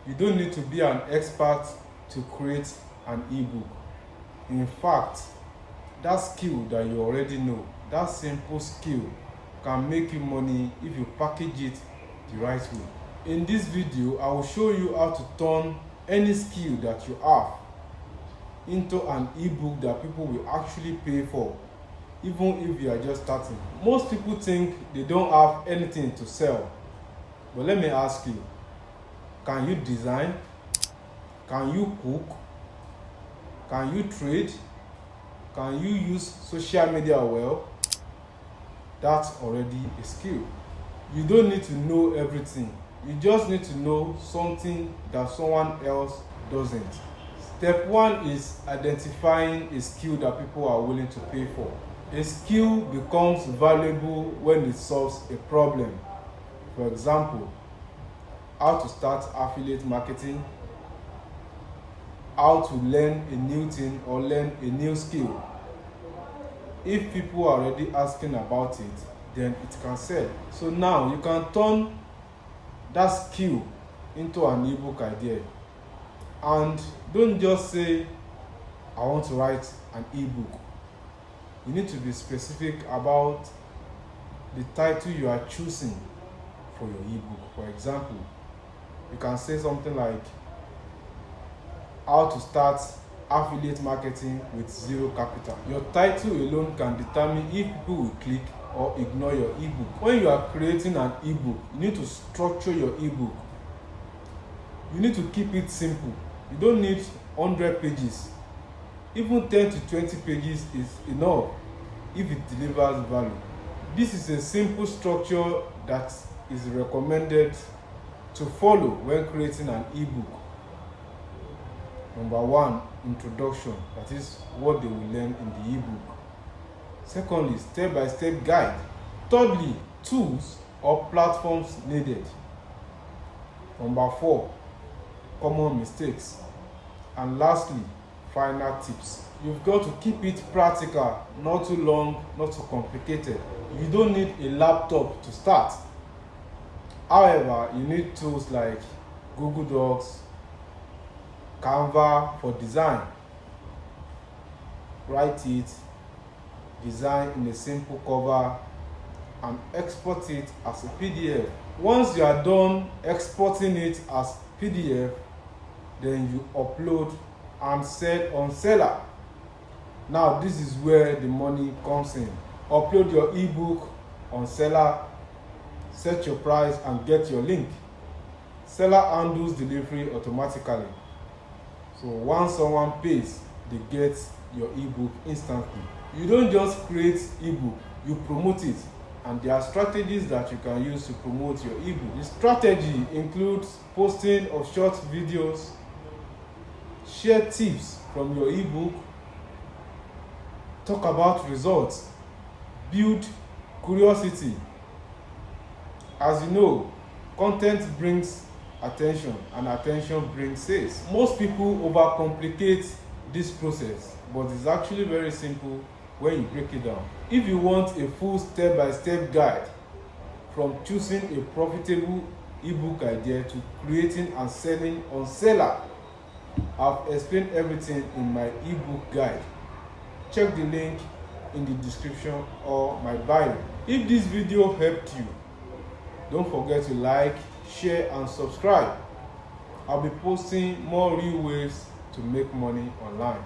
You don't need to be an expert to create an ebook. In fact, that skill that you already know, that simple skill, can make you money if you package it the right way. In this video, I will show you how to turn any skill that you have into an ebook that people will actually pay for, even if you are just starting. Most people think they don't have anything to sell, but let me ask you, can you design? Can you cook? Can you trade? Can you use social media well? That's already a skill. You don't need to know everything. You just need to know something that someone else doesn't. Step 1 is identifying a skill that people are willing to pay for. A skill becomes valuable when it solves a problem. For example, how to start affiliate marketing, how to learn a new thing or learn a new skill. If people are already asking about it, then it can sell. So now you can turn that skill into an ebook idea. And don't just say, I want to write an ebook. You need to be specific about the title you are choosing for your ebook. For example, you can say something like, how to start affiliate marketing with zero capital. Your title alone can determine if people will click or ignore your ebook. When you are creating an ebook, you need to structure your ebook. You need to keep it simple. You don't need 100 pages. Even 10 to 20 pages is enough if it delivers value. This is a simple structure that is recommended to follow when creating an ebook. Number 1, introduction. That is what they will learn in the ebook. Secondly, step-by-step guide. Thirdly, tools or platforms needed. Number 4, common mistakes. And lastly, final tips. You've got to keep it practical, not too long, not too complicated. You don't need a laptop to start. However, you need tools like Google Docs, Canva for design. Write it, design in a simple cover, and export it as a PDF. Once you are done exporting it as PDF, then you upload and sell on Selar. Now this is where the money comes in. Upload your ebook on Selar, set your price and get your link. Selar handles delivery automatically. So once someone pays, they get your ebook instantly. You don't just create ebook, you promote it. And there are strategies that you can use to promote your ebook. The strategy includes posting of short videos, share tips from your ebook, talk about results, build curiosity. As you know, content brings attention and attention brings sales. Most people overcomplicate this process, but it's actually very simple when you break it down. If you want a full step-by-step guide from choosing a profitable ebook idea to creating and selling on Selar, I've explained everything in my ebook guide. Check the link in the description or my bio. If this video helped you, don't forget to like, share and subscribe. I'll be posting more real ways to make money online.